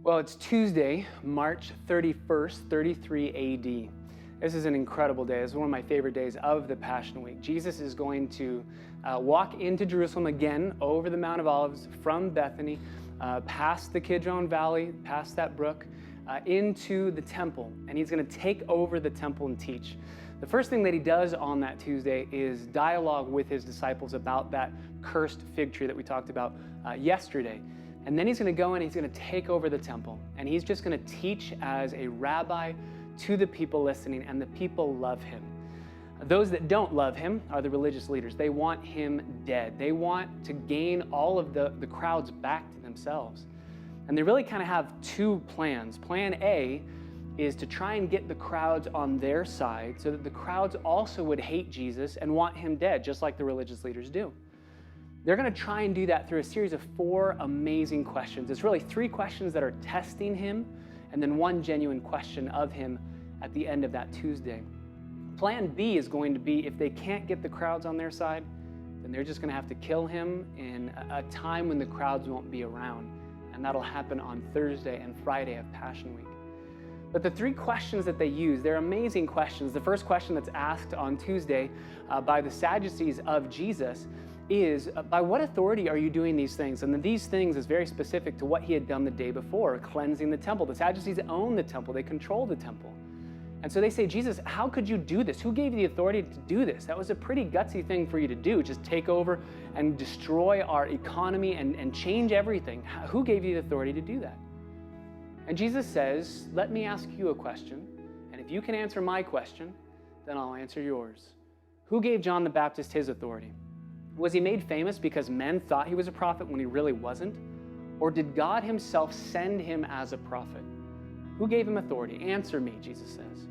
Well, it's Tuesday, March 31st, 33 AD. This is an incredible day. It's one of my favorite days of the Passion Week. Jesus is going to walk into Jerusalem again over the Mount of Olives from Bethany, past the Kidron Valley, past that brook, into the temple. And he's going to take over the temple and teach. The first thing that he does on that Tuesday is dialogue with his disciples about that cursed fig tree that we talked about yesterday. And then he's going to go and he's going to take over the temple. And he's just going to teach as a rabbi to the people listening, and the people love him. Those that don't love him are the religious leaders. They want him dead. They want to gain all of the crowds back to themselves. And they really kind of have two plans. Plan A is to try and get the crowds on their side so that the crowds also would hate Jesus and want him dead, just like the religious leaders do. They're going to try and do that through a series of 4 amazing questions. It's really 3 questions that are testing him, and then 1 genuine question of him at the end of that Tuesday. Plan B is going to be, if they can't get the crowds on their side, then they're just going to have to kill him in a time when the crowds won't be around. And that'll happen on Thursday and Friday of Passion Week. But the 3 questions that they use, they're amazing questions. The first question that's asked on Tuesday by the Sadducees of Jesus is, by what authority are you doing these things? And these things is very specific to what he had done the day before, cleansing the temple. The Sadducees own the temple. They control the temple. And so they say, Jesus, how could you do this? Who gave you the authority to do this? That was a pretty gutsy thing for you to do, just take over and destroy our economy and change everything. Who gave you the authority to do that? And Jesus says, let me ask you a question, and if you can answer my question, then I'll answer yours. Who gave John the Baptist his authority? Was he made famous because men thought he was a prophet when he really wasn't? Or did God himself send him as a prophet? Who gave him authority? Answer me, Jesus says.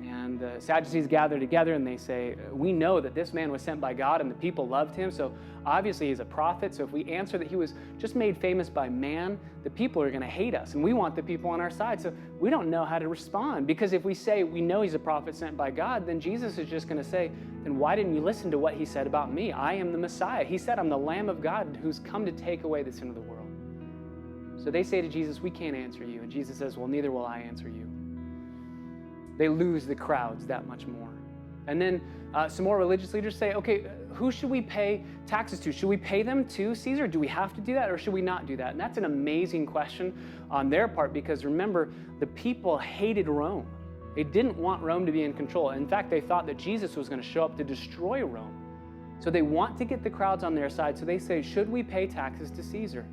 And the Sadducees gather together and they say, we know that this man was sent by God and the people loved him, so obviously he's a prophet. So if we answer that he was just made famous by man, the people are going to hate us, and we want the people on our side. So we don't know how to respond, because if we say we know he's a prophet sent by God, then Jesus is just going to say, then why didn't you listen to what he said about me? I am the Messiah. He said I'm the Lamb of God who's come to take away the sin of the world. So they say to Jesus, we can't answer you. And Jesus says, well, neither will I answer you. They lose the crowds that much more. And then some more religious leaders say, okay, who should we pay taxes to? Should we pay them to Caesar? Do we have to do that, or should we not do that? And that's an amazing question on their part, because remember, the people hated Rome. They didn't want Rome to be in control. In fact, they thought that Jesus was going to show up to destroy Rome. So they want to get the crowds on their side. So they say, should we pay taxes to Caesar?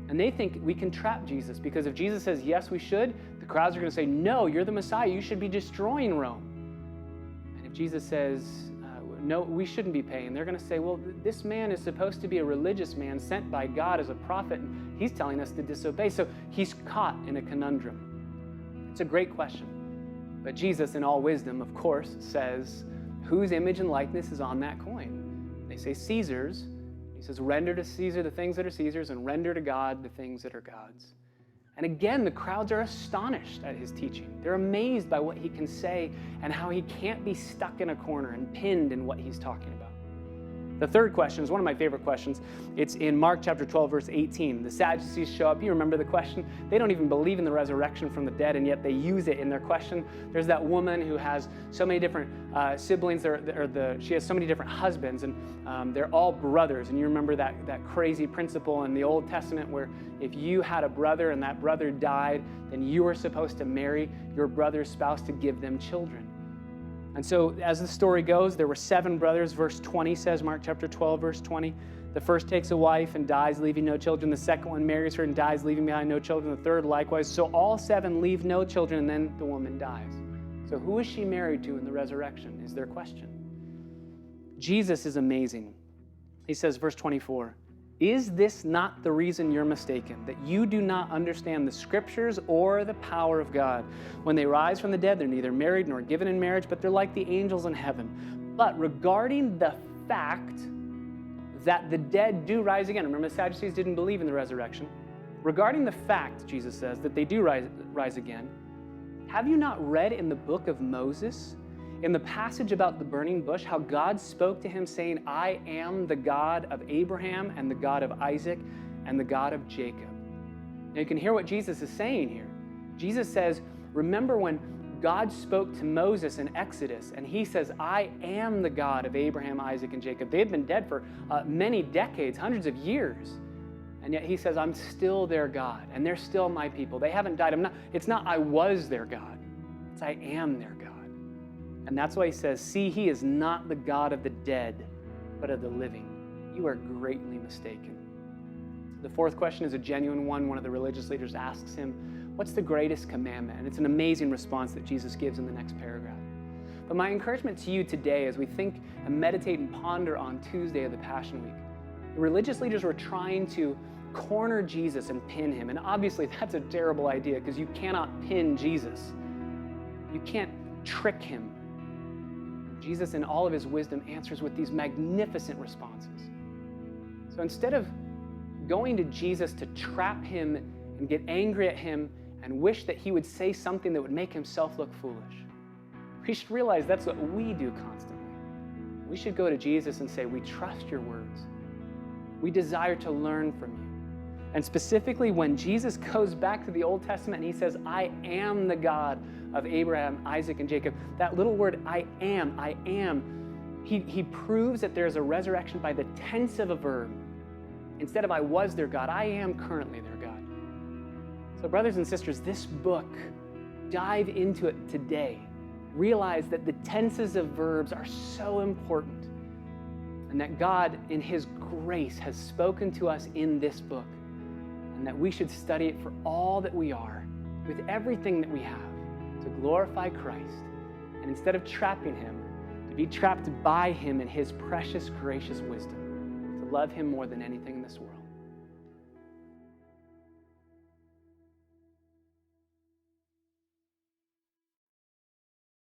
And they think we can trap Jesus, because if Jesus says, yes, we should, the crowds are going to say, no, you're the Messiah. You should be destroying Rome. And if Jesus says, no, we shouldn't be paying, they're going to say, well, this man is supposed to be a religious man sent by God as a prophet, and he's telling us to disobey. So he's caught in a conundrum. It's a great question. But Jesus, in all wisdom, of course, says, whose image and likeness is on that coin? They say Caesar's. He says, render to Caesar the things that are Caesar's, and render to God the things that are God's. And again, the crowds are astonished at his teaching. They're amazed by what he can say and how he can't be stuck in a corner and pinned in what he's talking about. The third question is one of my favorite questions. It's in Mark chapter 12, verse 18. The Sadducees show up. You remember the question? They don't even believe in the resurrection from the dead, and yet they use it in their question. There's that woman who has so many different siblings, she has so many different husbands, and they're all brothers. And you remember that crazy principle in the Old Testament where if you had a brother and that brother died, then you were supposed to marry your brother's spouse to give them children. And so as the story goes, there were 7 brothers. Verse 20 says, Mark chapter 12, verse 20, the first takes a wife and dies, leaving no children. The second one marries her and dies, leaving behind no children. The third likewise. So all 7 leave no children, and then the woman dies. So who is she married to in the resurrection is their question. Jesus is amazing. He says, verse 24, is this not the reason you're mistaken, that you do not understand the scriptures or the power of God? When they rise from the dead, they're neither married nor given in marriage, but they're like the angels in heaven. But regarding the fact that the dead do rise again, remember the Sadducees didn't believe in the resurrection. Regarding the fact, Jesus says, that they do rise again, have you not read in the book of Moses, in the passage about the burning bush, how God spoke to him saying, I am the God of Abraham and the God of Isaac and the God of Jacob. Now you can hear what Jesus is saying here. Jesus says, remember when God spoke to Moses in Exodus, and he says, I am the God of Abraham, Isaac, and Jacob. They had been dead for many decades, hundreds of years. And yet he says, I'm still their God, and they're still my people. They haven't died. It's not I was their God. It's I am their God. And that's why he says, see, he is not the God of the dead, but of the living. You are greatly mistaken. The fourth question is a genuine one. One of the religious leaders asks him, what's the greatest commandment? And it's an amazing response that Jesus gives in the next paragraph. But my encouragement to you today as we think and meditate and ponder on Tuesday of the Passion Week, the religious leaders were trying to corner Jesus and pin him. And obviously that's a terrible idea because you cannot pin Jesus. You can't trick him. Jesus, in all of his wisdom, answers with these magnificent responses. So instead of going to Jesus to trap him and get angry at him and wish that he would say something that would make himself look foolish, we should realize that's what we do constantly. We should go to Jesus and say, we trust your words. We desire to learn from you. And specifically when Jesus goes back to the Old Testament and he says, I am the God of Abraham, Isaac, and Jacob, that little word, I am, he proves that there is a resurrection by the tense of a verb. Instead of I was their God, I am currently their God. So brothers and sisters, this book, dive into it today. Realize that the tenses of verbs are so important and that God, in his grace, has spoken to us in this book and that we should study it for all that we are, with everything that we have, to glorify Christ. And instead of trapping him, to be trapped by him in his precious, gracious wisdom, to love him more than anything in this world.